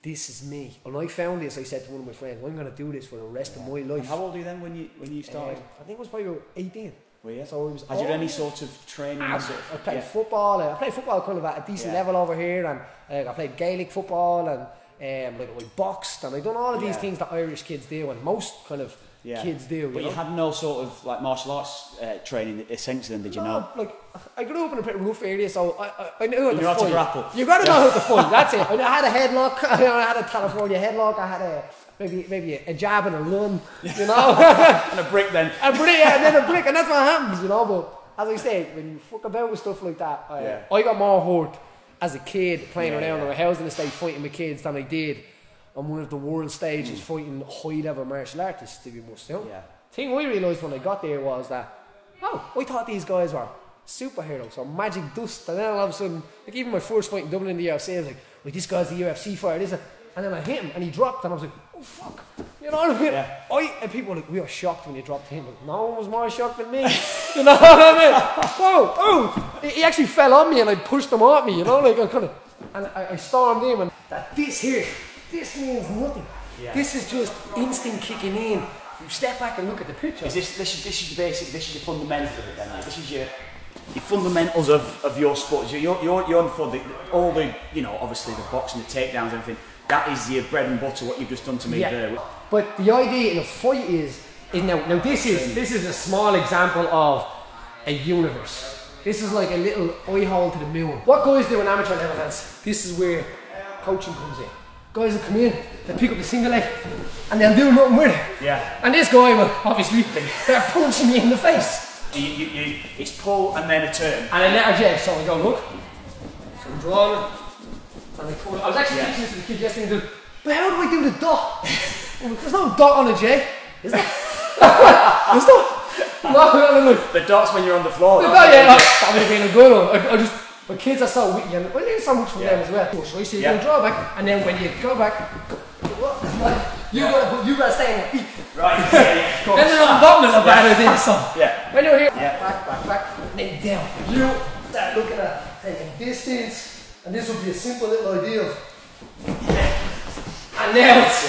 this is me. And I found this, I said to one of my friends, I'm going to do this for the rest of my life. And how old were you then when you started? I think it was probably about 18. Well, yeah. So I was. Had you any sort of training? I played football. I played football kind of at a decent level over here, and I played Gaelic football, and like I boxed, and I done all of these things that Irish kids do, and most kind of kids do. But you had no sort of like martial arts training essentially, then, did you know? Like I grew up in a pretty rough area, so I knew how to fight. To grapple. You got to know how to fight. That's it. I had a headlock. I had a California headlock. I had maybe a jab and a run, you know. And a brick then. And then a brick, and that's what happens, you know. But as I say, when you fuck about with stuff like that, I got more hurt as a kid playing around in a housing estate fighting with kids than I did on one of the world stages fighting high-level martial artists, to be most young. The thing I realised when I got there was that, I thought these guys were superheroes or magic dust, and then all of a sudden, like even my first fight in Dublin in the UFC, I was like this guy's the UFC fighter, and then I hit him and he dropped, and I was like, oh fuck, you know what I mean? And people were like, we were shocked when you dropped him, but no one was more shocked than me. You know what I mean? Whoa, he actually fell on me and I pushed him off me, you know, like I stormed him, and this means nothing. This is just instinct kicking in. You step back and look at the picture. This is your fundamental of it then. This is your fundamentals of your sport. You're on for all the, you know, obviously the boxing, the takedowns, everything. That is your bread and butter, what you've just done to me there. But the idea in a fight is now this is a small example of a universe. This is like a little eye hole to the moon. What guys do in amateur level, lads, this is where coaching comes in. Guys will come in, they'll pick up the single leg, and they'll do nothing with it. And this guy will, obviously, they're punching me in the face. It's pull and then a turn. And then let her jet. So I go, look. So I'm drawing. And I pull. I was actually teaching this to the kid yesterday, but how do I do the dot? There's no dot on a J, is there? There's no. The dot's when you're on the floor. That would have been a good one. But kids are so witty, and I learn so much from them as well. So you see, you draw back, and then when you go back, you gotta stay on your feet. Right. Of course. And then on the bottom is a better thing. So when you're here, back, and then down. You start looking at taking distance, and this will be a simple little idea of. And now it's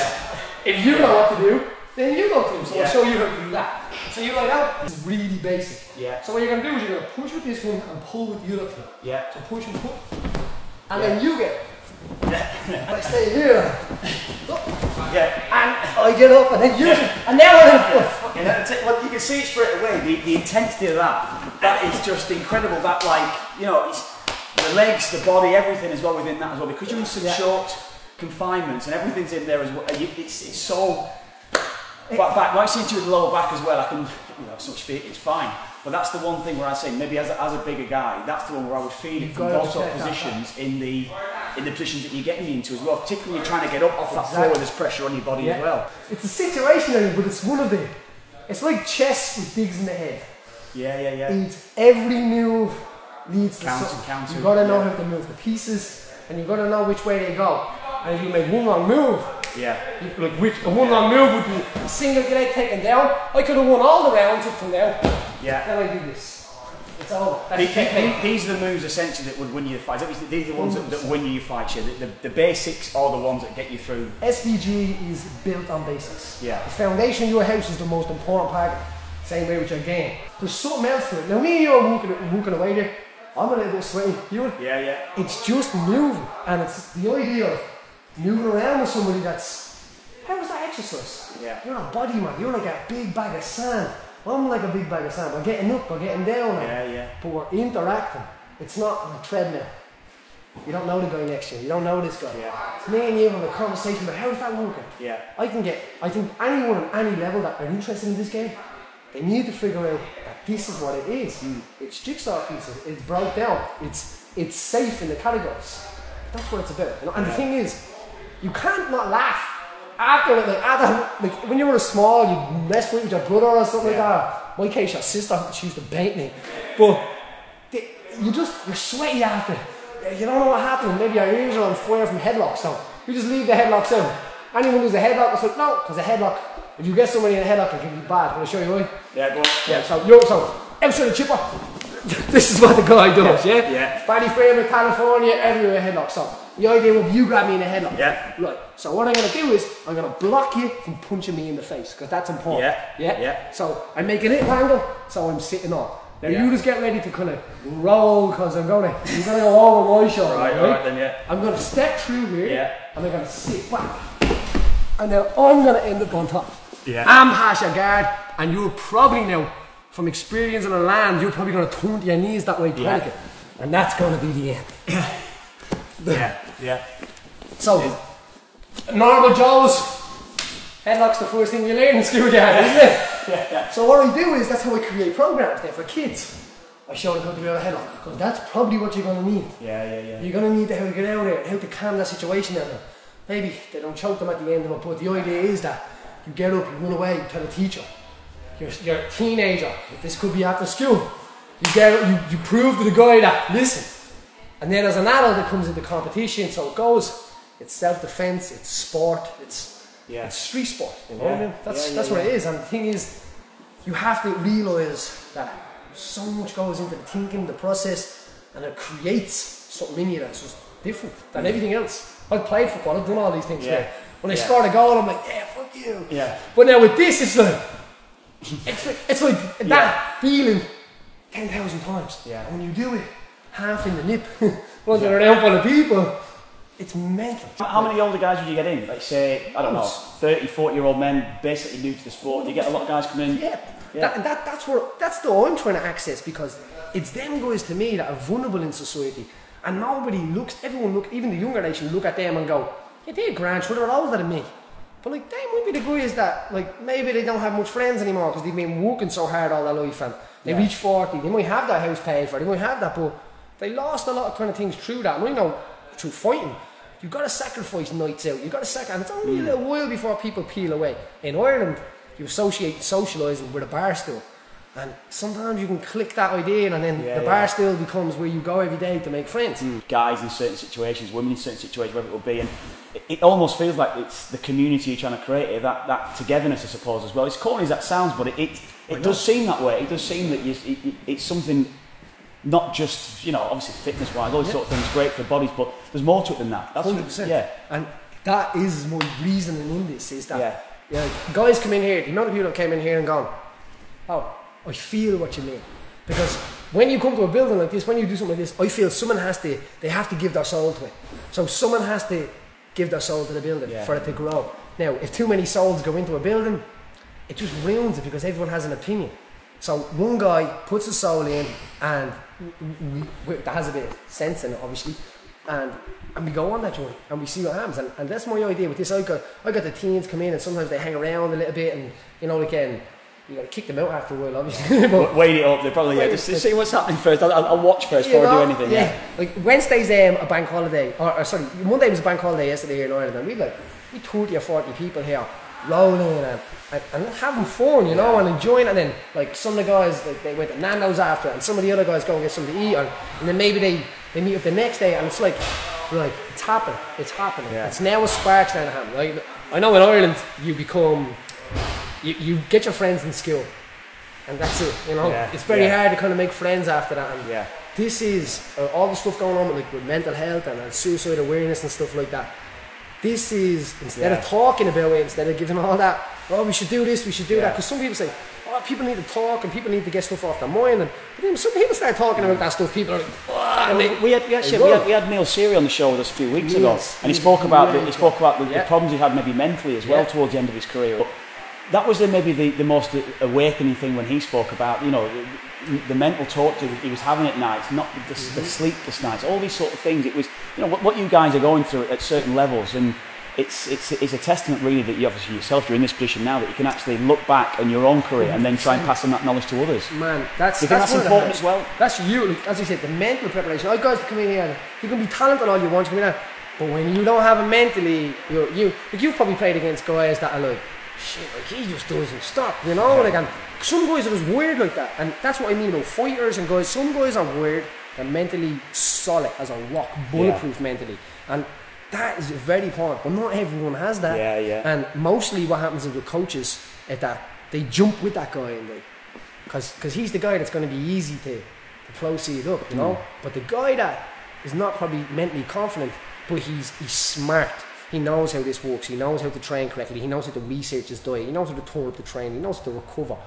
if you know what to do, then you go to. So I'll show you how to do that. So you like that? It's really basic. So what you're gonna do is you're gonna push with this one and pull with the other thing. So push and pull. And then you get. And I stay here. And I get up and then you and now I'm well, you can see it straight away, the intensity of that is just incredible. That, like, you know, it's the legs, the body, everything as well within that as well, because you're in such short confinements and everything's in there as well. It's so back, like seeing you with the lower back as well, I can, you know, such feet, it's fine. But that's the one thing where I say, maybe as a bigger guy, that's the one where I would feel it from those sort of positions in the positions that you're getting into as well, particularly when you're trying to get up off that floor, there's pressure on your body as well. It's a situation, but it's one of the, it's like chess with digs in the head. It's every move leads to something. You've got to know how to move the pieces, and you've got to know which way they go. And if you make one wrong move, one wrong move would be a single leg taken down. I could have won all the rounds up till now. Then I do this. It's over. These are the moves essentially that would win you the fight. These are the ones that win you your fights. The basics are the ones that get you through. SBG is built on basics. The foundation of your house is the most important part. Same way with your game. There's something else to it. Now me and you are walking away there. I'm a little bit sweaty. It's just moving, and it's the idea of moving around with somebody that's. How is that exercise? You're a body man. You're like a big bag of sand. I'm like a big bag of sand. We're getting up, we're getting down. But we're interacting. It's not on a treadmill. You don't know the guy next to you. You don't know this guy. It's me and you having a conversation about how's that working. I think anyone at any level that are interested in this game, they need to figure out that this is what it is. It's jigsaw pieces. It's broke down. It's safe in the categories. That's what it's about. And the thing is, you can't not laugh. After when you were small, you mess with your brother or something like that. In my case, your sister, she used to bait me. But you're sweaty after. You don't know what happened. Maybe your ears are on fire from headlocks. So you just leave the headlocks out. Anyone who's a headlock, it's like, no, because a headlock, if you get somebody in a headlock, it can be bad. Can I show you why? Go on. So outside the chipper, this is what the guy does, Paddy frame in California, everywhere headlocks up. the idea will be you grab me in a headlock. Yeah. Right. So what I'm going to do is I'm going to block you from punching me in the face because that's important. Yeah. So I make a little angle, so I'm sitting on. Now you just get ready to kind of roll because you're going to go over my shoulder. Right, then, yeah. I'm going to step through here, and I'm going to sit back, and now I'm going to end up on top. Yeah. I'm past your guard, and you're probably now, from experience on the land, you're probably going to turn to your knees that way, panicking, and that's going to be the end. Yeah. So, normal Joe's headlock's the first thing you learn in school, isn't it? Yeah. So what I do is, that's how I create programs there for kids. I show them how to be able to headlock, because that's probably what you're going to need. Yeah. You're going to need how to get out of there, how to calm that situation down. Maybe they don't choke them at the end of it, but the idea is that you get up, you run away, you tell the teacher. You're a teenager, this could be after school. You get up, you prove to the guy that, listen. And then as an adult it comes into competition, so it goes. It's self-defense, it's sport, it's street sport, you know what I mean? That's what it is, and the thing is, you have to realise that so much goes into the thinking, the process, and it creates something in you that's just different than everything else. I've played football, I've done all these things. When I scored a goal, I'm like, yeah, fuck you. Yeah. But now with this, it's like that feeling 10,000 times. Yeah. And when you do it half in the nip, running around full of people, it's mental. How many older guys would you get in? Like say, I don't know, 30, 40-year-old men basically new to the sport. Do you get a lot of guys coming in? That's the I'm trying to access, because it's them guys to me that are vulnerable in society, and even the younger nation look at them and go, yeah, they're grand, sure, they're older than me. But like, they might be the guys that, like, maybe they don't have much friends anymore because they've been working so hard all their life, and they reach 40, they might have that house paid for, they might have that, but they lost a lot of kind of things through that. And I know, through fighting, you've got to sacrifice nights out, you've got to and it's only a little while before people peel away. In Ireland, you associate socialising with a bar stool, and sometimes you can click that idea in, and then the bar stool becomes where you go every day to make friends. Guys in certain situations, women in certain situations, whatever it will be, and it almost feels like it's the community you're trying to create here, that togetherness, I suppose, as well. As corny as that sounds, but it does seem that way. It does seem that it's something, not just, obviously fitness-wise, all these sort of things, great for bodies, but there's more to it than that. That's 100%. And that is my reasoning in this, is that guys come in here, the amount of people that came in here and gone, oh, I feel what you mean. Because when you come to a building like this, when you do something like this, I feel they have to give their soul to it. So someone has to give their soul to the building for it to grow. Now, if too many souls go into a building, it just ruins it, because everyone has an opinion. So one guy puts his soul in, and that has a bit of sense in it, obviously, and we go on that journey, and we see what happens. And that's my idea with this. I got the teens come in, and sometimes they hang around a little bit, and again, you got to kick them out after a while, obviously. But wait it up. They probably just see what's happening first. I'll watch first before I do anything. Yeah. Like Wednesday's a bank holiday, or sorry, Monday was a bank holiday yesterday here in Ireland, and we 30 or 40 people here rolling and having fun, and enjoying it. And then like some of the guys, like, they went to Nando's after it, and some of the other guys go and get something to eat, and then maybe they meet up the next day, and it's like, right, it's happening. Yeah. It's now a spark starting to happen. Like, I know in Ireland you become. You get your friends in school, and that's it. It's very hard to kind of make friends after that. And this is all the stuff going on with mental health and suicide awareness and stuff like that. This is, instead of talking about it, instead of giving all that, oh, we should do this, we should do that, because some people say, oh, people need to talk and people need to get stuff off their mind, but then some people start talking about that stuff, people are like, oh, and we had Neil Seary on the show with us a few weeks ago, and he spoke about the problems he had maybe mentally as well towards the end of his career. But that was maybe the most awakening thing when he spoke about, the mental torture he was having at nights, not the sleepless nights, all these sort of things. It was, what you guys are going through at certain levels, and it's a testament really that you obviously yourself, you're in this position now that you can actually look back on your own career and then try and pass on that knowledge to others. Man, that's important as well. That's you, as you said, the mental preparation. I guys to come in here, you can be talented all you want to come in here, but when you don't have it mentally, you've probably played against guys that are like, shit, like he just doesn't stop, and some guys are just weird like that, and that's what I mean about fighters and guys. Some guys are weird, they're mentally solid as a rock, bulletproof mentally, and that is very important, but not everyone has that. And mostly what happens with coaches is that they jump with that guy, and because he's the guy that's going to be easy to proceed up, but the guy that is not probably mentally confident, but he's smart. He knows how this works. He knows how to train correctly. He knows how to research his diet. He knows how to turn up the training. He knows how to recover.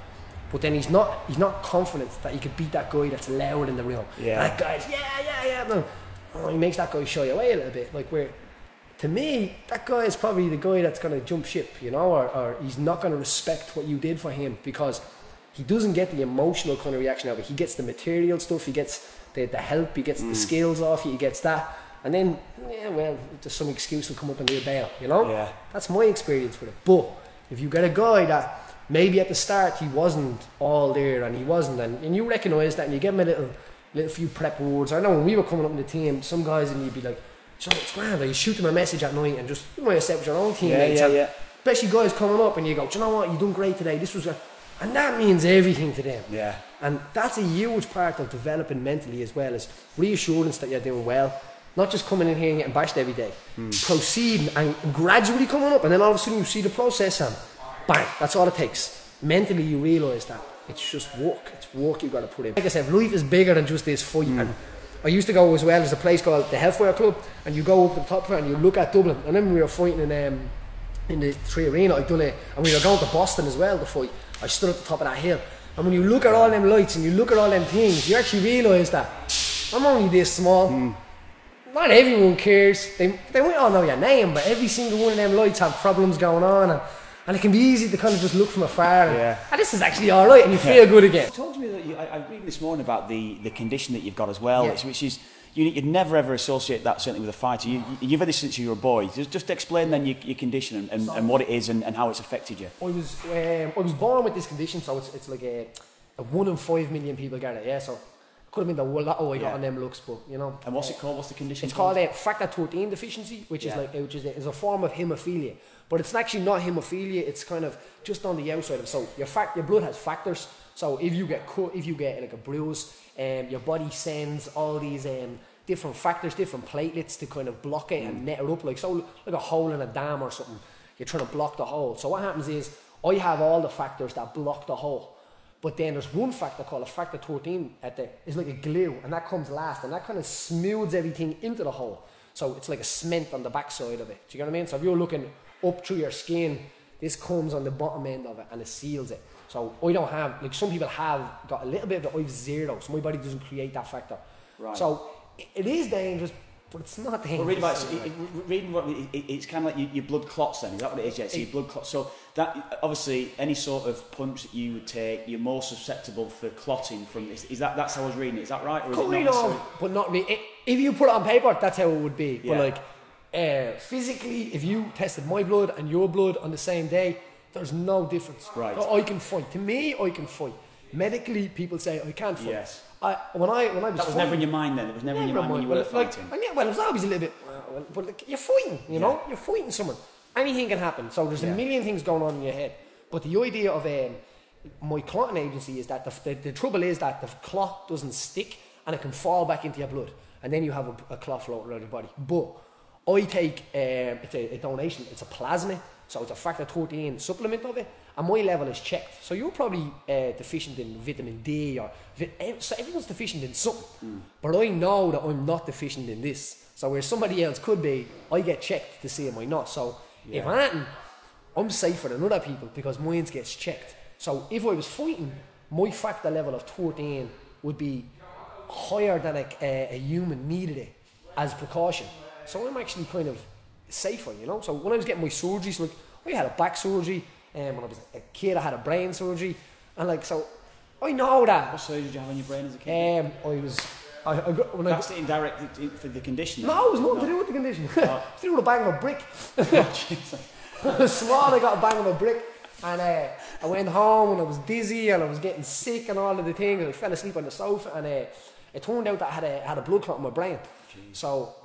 But then he's not confident that he could beat that guy that's loud in the room. Yeah. That guy's no. Oh, he makes that guy shy away a little bit. Like where, to me, that guy is probably the guy that's going to jump ship, you know, or he's not going to respect what you did for him because he doesn't get the emotional kind of reaction of it. He gets the material stuff. He gets the help. He gets the skills off you. He gets that. And then, just some excuse will come up and do a bail, you know? Yeah. That's my experience with it. But if you get a guy that maybe at the start he wasn't all there and he wasn't, and you recognise that and you give him a little few prep words. I know when we were coming up in the team, some guys and you'd be like, it's grand, or you shoot them a message at night and just, you might have said with your own teammates. Yeah. Especially guys coming up and you go, do you know what, you done great today, this was and that means everything to them. Yeah. And that's a huge part of developing mentally as well, as reassurance that you're doing well. Not just coming in here and getting bashed every day. Proceeding and gradually coming up, and then all of a sudden you see the process and bang, that's all it takes. Mentally you realise that it's just work. It's work you've got to put in. Like I said, life is bigger than just this fight. And I used to go as well, there's a place called the Hellfire Club, and you go up to the top of it and you look at Dublin. And then when we were fighting in the 3 Arena, I'd done it, and we were going to Boston as well to fight. I stood at the top of that hill, and when you look at all them lights and you look at all them things, you actually realise that I'm only this small. Not everyone cares. They might all know your name, but every single one of them lights have problems going on, and it can be easy to kind of just look from afar and this is actually alright, and you feel good again. You told me that I read this morning about the condition that you've got as well, which is you'd never ever associate that certainly with a fighter. You've had this since you were a boy. Just explain then your condition and what it is and how it's affected you. I was born with this condition, so it's like a 1 in 5 million people get it. So could have been the lot I got on them looks, but you know. And what's it called? What's the condition? It's called factor 13 deficiency, which is a form of haemophilia, but it's actually not haemophilia. It's kind of just on the outside of it. So your blood has factors. So if you get cut, if you get like a bruise, your body sends all these different factors, different platelets to kind of block it and net it up, like a hole in a dam or something. You're trying to block the hole. So what happens is I have all the factors that block the hole. But then there's one factor called a factor 13 it's like a glue, and that comes last, and that kind of smooths everything into the hole. So it's like a cement on the backside of it. Do you get what I mean? So if you're looking up through your skin, this comes on the bottom end of it and it seals it. So I don't have, like some people have got a little bit of it, I have 0, so my body doesn't create that factor. Right. So it is dangerous, but it's not dangerous. Well, it's kind of like your blood clots then, is that what it is? Yeah, so your blood clots. So that, obviously, any sort of punch that you would take, you're more susceptible for clotting from this. That's how I was reading it, is that right? Or is it not but not really. If you put it on paper, that's how it would be. Yeah. But like, physically, if you tested my blood and your blood on the same day, there's no difference. Right. I can fight. To me, I can fight. Medically, people say I can't fight. Yes. When I was that was never in your mind then. It was never in your mind when you were fighting. Well, it was always a little bit. But like, you're fighting, you know. You're fighting someone. Anything can happen. So there's a million things going on in your head. But the idea of my clotting agency is that the trouble is that the clot doesn't stick and it can fall back into your blood, and then you have a clot floating around your body. But I take it's a donation. It's a plasma. So it's a factor 13 supplement of it, and my level is checked. So you're probably deficient in vitamin D, so everyone's deficient in something. But I know that I'm not deficient in this. So where somebody else could be, I get checked to see am I not. So if I ain't, I'm safer than other people because mine gets checked. So if I was fighting, my factor level of 13 would be higher than a human needed it as precaution. So I'm actually kind of safer, you know. So when I was getting my surgeries, like I had a back surgery, when I was a kid I had a brain surgery, and like so I know that. What surgery did you have on your brain as a kid? I got when that's indirect for the condition. No, it was nothing to do with the condition. It's to do with a bang of a brick. I was small, I got a bang of a brick, and I went home and I was dizzy and I was getting sick and all of the things, and I fell asleep on the sofa, and it turned out that I had a blood clot in my brain. Jeez. So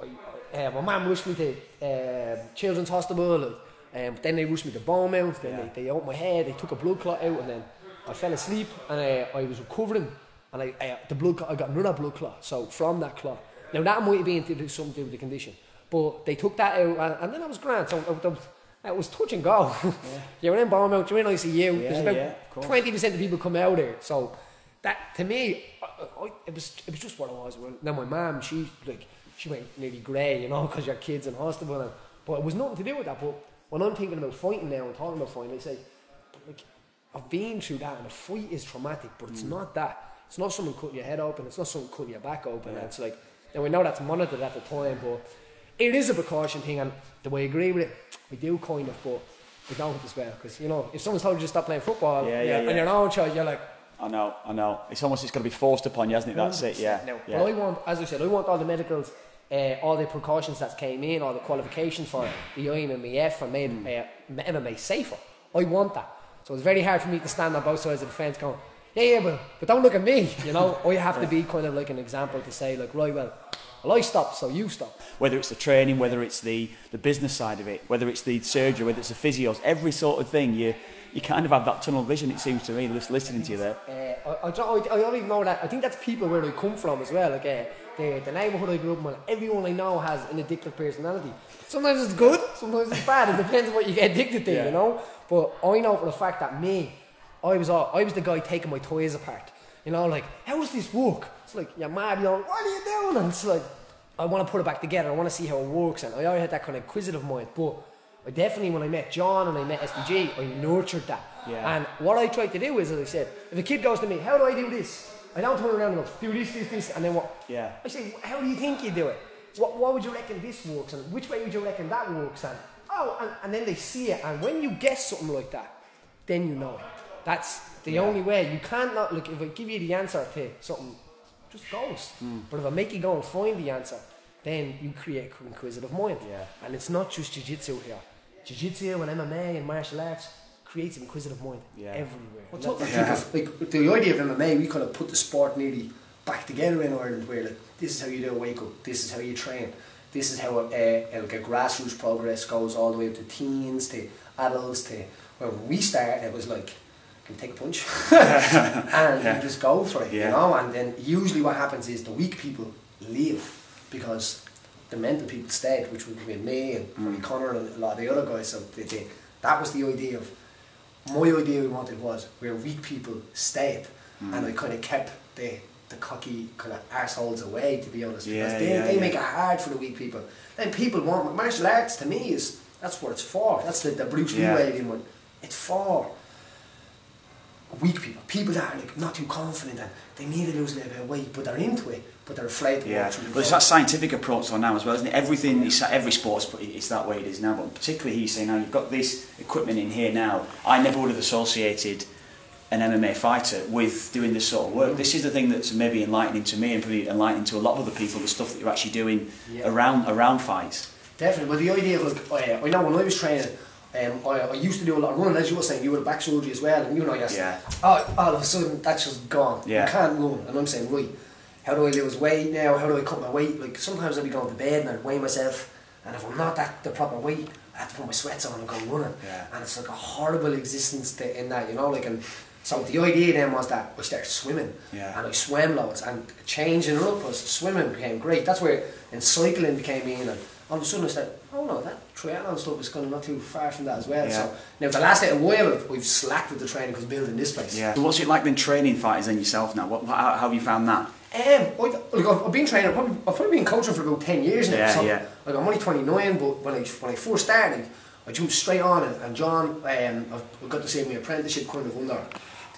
my mum rushed me to Children's Hospital, then they rushed me to Beaumont, then they opened my head, they took a blood clot out, and then I fell asleep, and I was recovering, and I got another blood clot. So from that clot, now that might have been something to do with the condition, but they took that out, and then I was grand. So it was touch and go. You're in Beaumont, you're in ICU. There's about 20% of people come out there. So that to me, it was just what it was. Now my mum, she she went nearly grey, you know, because your kid's in hospital. But it was nothing to do with that. But when I'm thinking about fighting now and talking about fighting, I say, like, I've been through that, and a fight is traumatic, but it's not that. It's not someone cutting your head open, it's not someone cutting your back open. And it's like, and we know that's monitored at the time, but it is a precaution thing, and do I agree with it? We do kind of, but we don't as well, because, you know, if someone's told you to stop playing football and you're an own child, you're like, I know. It's got to be forced upon you, hasn't it? That's it, yeah. But I want, as I said, I want all the medicals, all the precautions that came in, all the qualifications for the IMMAF and made MMA safer. I want that. So it's very hard for me to stand on both sides of the fence going, but don't look at me, you know. I have to be kind of like an example to say, like, right, well, I stop, so you stop. Whether it's the training, whether it's the business side of it, whether it's the surgery, whether it's the physios, every sort of thing, you kind of have that tunnel vision, it seems to me, just listening to you there. I don't even know that. I think that's people where I come from as well. Like the neighbourhood I grew up in, everyone I know has an addictive personality. Sometimes it's good, sometimes it's bad. It depends on what you get addicted to, you know. But I know for the fact that I was the guy taking my toys apart. You know, like, how does this work? It's like, you're mad, you're like, what are you doing? And it's like, I want to put it back together, I want to see how it works. And I already had that kind of inquisitive mind. But I definitely, when I met John and I met SBG, I nurtured that. Yeah. And what I tried to do is, as I said, if a kid goes to me, how do I do this? I don't turn around and go, do this, and then what? Yeah. I say, how do you think you do it? What would you reckon this works? And which way would you reckon that works? And then they see it. And when you guess something like that, then you know it. That's the only way. You can't not look. If I give you the answer to something, just goes. But if I make you go and find the answer, then you create an inquisitive mind. Yeah. And it's not just jiu-jitsu here. Jiu-jitsu and MMA and martial arts creates an inquisitive mind everywhere. Like the idea of MMA, we kind of put the sport nearly back together in Ireland, where like, this is how you do a wake up, this is how you train, this is how like a grassroots progress goes all the way up to teens, to adults, to when we started it was like, can you take a punch? And you just go for it, you know. And then usually what happens is the weak people leave because the mental people stayed, which would have been me and Connor and a lot of the other guys. So that was the idea of, my idea we wanted was where weak people stayed, and I kind of kept the cocky kind of arseholes away, to be honest, because they make it hard for the weak people. Then people want, martial arts to me is, that's what it's for. That's the Bruce Lee way of doing it. It's for weak people that are like not too confident and they need to lose a little bit of weight, but they're into it, but they're afraid to watch it. Well, it's that scientific approach on now as well, isn't it? Everything, every sport's, it's that way it is now, but particularly he's saying now, you've got this equipment in here now. I never would have associated an MMA fighter with doing this sort of work. This is the thing that's maybe enlightening to me and probably enlightening to a lot of other people, the stuff that you're actually doing around fights. Definitely. Well, the idea of, I know when I was training, I used to do a lot of running, as you were saying, you had back surgery as well, and you know, all of a sudden that's just gone. You can't run, and I'm saying, right, how do I lose weight now? How do I cut my weight? Like, sometimes I'd be going to bed and I'd weigh myself, and if I'm not the proper weight, I have to put my sweats on and go running, and it's like a horrible existence in that, you know, like. And so the idea then was that I started swimming, and I swam loads, and changing it up was swimming became great. That's where then cycling became in, and all of a sudden I started, oh no, that triathlon stuff is kind of not too far from that as well. So now the last little while we've slacked with the training because building this place. So what's it like then training fighters then yourself now? How have you found that? I've been training. I've probably been coaching for about 10 years now. Like, I'm only 29, but when I first started, I jumped straight on it. And John, I've got to see my apprenticeship kind of under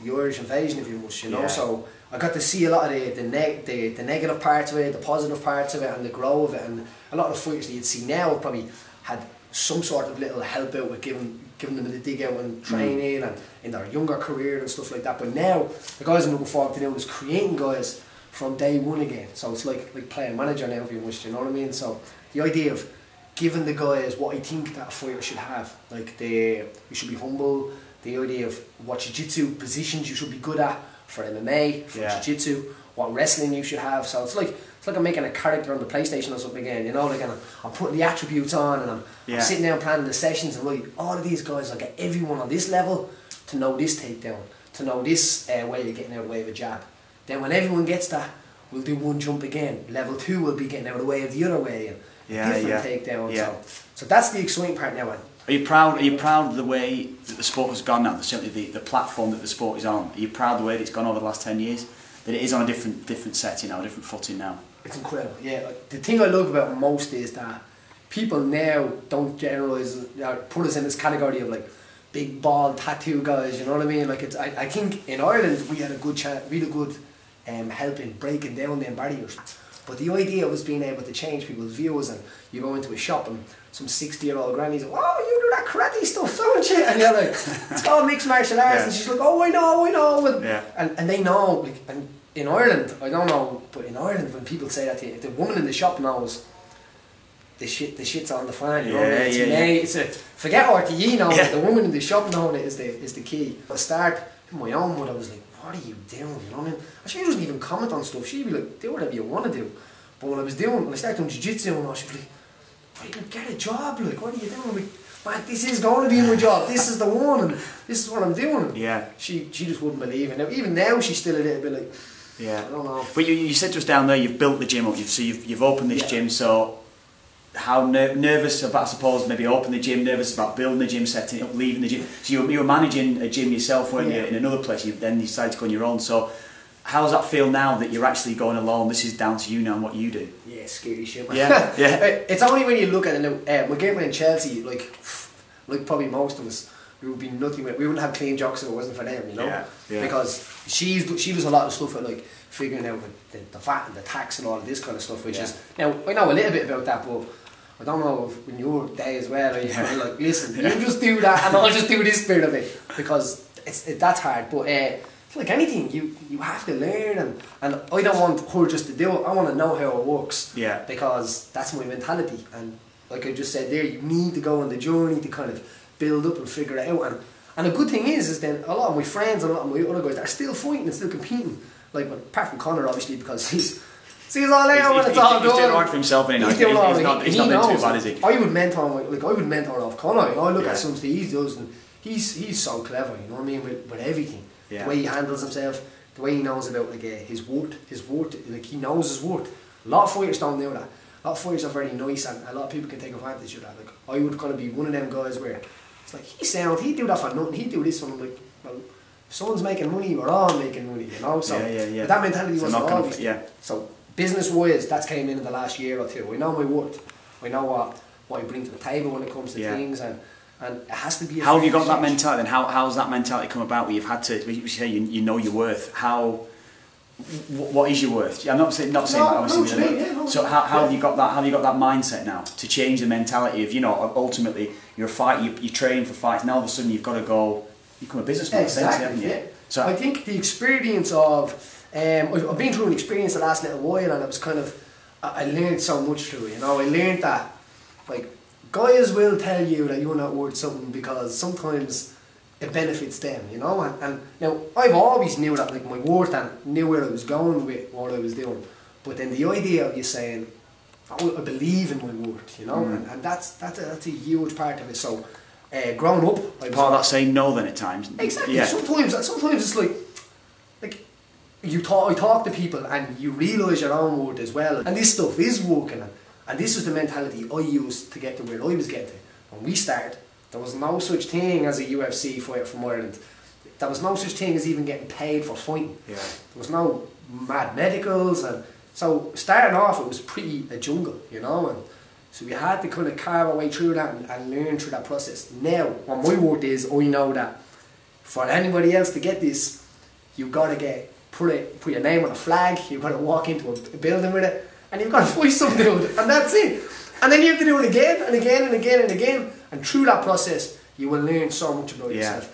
the Irish invasion, if you wish, you know. So I got to see a lot of the negative parts of it, the positive parts of it, and the grow of it. And a lot of the fighters that you'd see now probably had some sort of little help out with giving them the dig out and training and in their younger career and stuff like that. But now the guys I'm looking forward to doing is creating guys from day one again. So it's like playing manager now, if you wish, you know what I mean? So the idea of giving the guys what I think that a fighter should have, like you should be humble. The idea of what jiu-jitsu positions you should be good at for MMA, for jiu-jitsu, what wrestling you should have. So it's like I'm making a character on the PlayStation or something again, you know, like, and I'm putting the attributes on, and I'm sitting down planning the sessions, and like all of these guys, I get everyone on this level to know this takedown, to know this way of getting out of the way of a jab. Then when everyone gets that, we'll do one jump again. Level 2 will be getting out of the way of the other way, and different takedowns. So that's the exciting part now. Are you proud of the way that the sport has gone now? Certainly the platform that the sport is on. Are you proud of the way that it's gone over the last 10 years? That it is on a different setting now, a different footing now? It's incredible, yeah. Like, the thing I love about most is that people now don't generalise, put us in this category of like big bald tattoo guys, you know what I mean? Like I think in Ireland we had a good help in breaking down them barriers. But the idea was being able to change people's views, and you go into a shop and some 60-year-old granny's like, oh, you do that karate stuff, don't you? And you're like, it's called mixed martial arts, and she's like, oh, I know. And they know, like, and in Ireland, I don't know, but in Ireland when people say that to you, if the woman in the shop knows the shit's on the fan, you know. It's a forget RTE now. The woman in the shop knowing it is the key. At the start, my own mother was like, "What are you doing?" You know what I mean? And she doesn't even comment on stuff. She'd be like, "Do whatever you want to do." But when I started doing jiu-jitsu and all, she'd be like, "Why don't you get a job? Like, what are you doing?" I'm like, "Man, this is going to be my job. This is the one, and this is what I'm doing." Yeah. She just wouldn't believe it. Now, even now, she's still a little bit like, I don't know. But you said just down there, you've built the gym up. You've opened this gym. So how nervous about, I suppose, maybe opening the gym, nervous about building the gym, setting it up, leaving the gym. So you were managing a gym yourself, weren't you, in another place? Then you decided to go on your own. So how does that feel now that you're actually going alone? This is down to you now and what you do. Yeah, scary shit, man. Yeah. It's only when you look at it. My girlfriend in Chelsea, like probably most of us, we would be nothing. We wouldn't have clean jocks if it wasn't for them, you know. Yeah. Because she does a lot of stuff at like figuring out the VAT and the tax and all of this kind of stuff, which is, now I know a little bit about that, but I don't know if in your day as well, you like, listen, you just do that and I'll just do this bit of it, because that's hard. But it's like anything, you have to learn, and I don't want her just to do it. I want to know how it works, because that's my mentality. And like I just said there, you need to go on the journey to kind of build up and figure it out. And the good thing is then a lot of my friends and a lot of my other guys are still fighting and still competing. Like, apart from Connor, obviously, because he's all out when it's all done. He's doing right for himself, and he's not doing too bad, is he? I would mentor off Connor. You know, I look at some things he does, and he's so clever. You know what I mean, with everything. The way he handles himself, the way he knows about like his worth. Like, he knows his worth. A lot of fighters don't know that. A lot of fighters are very nice, and a lot of people can take advantage of that. Like, I would kind of be one of them guys where it's like, he's sound, he'd do that for nothing, he'd do this for like, well, if someone's making money, we're all making money, you know. So but that mentality wasn't always. So business wise, that's came in the last year or two. I know my worth. I know what I bring to the table when it comes to things, and it has to be. How have you got that mentality? And how's that mentality come about? Where you've had to, you say you know your worth. What is your worth? I'm not saying obviously. So how have you got that? How have you got that mindset now to change the mentality of, you know, ultimately you're a fighter, you train for fights. Now all of a sudden you've got to go become a businessman. Exactly. Haven't you? So I think the experience of I've been through an experience the last little while, and it was kind of, I learned so much through it. You know, I learned that like guys will tell you that you're not worth something because sometimes it benefits them, you know. And now I've always knew that, like, my worth, and knew where I was going with what I was doing. But then the idea of you saying, I believe in my worth, you know, and that's a huge part of it. So growing up, part of that saying no then at times. Exactly. Sometimes it's like I talk to people and you realise your own worth as well. And this stuff is working, and this is the mentality I used to get to where I was getting to. When we started, there was no such thing as a UFC fighter from Ireland. There was no such thing as even getting paid for fighting. There was no mad medicals, and so starting off it was pretty a jungle, you know. And so we had to kind of carve our way through that and learn through that process. Now, what my worth is, I know that for anybody else to get this, you've got to put your name on a flag, you've got to walk into a building with it, and you've got to fight some dude, and that's it. And then you have to do it again and again and again and again, and through that process you will learn so much about yourself.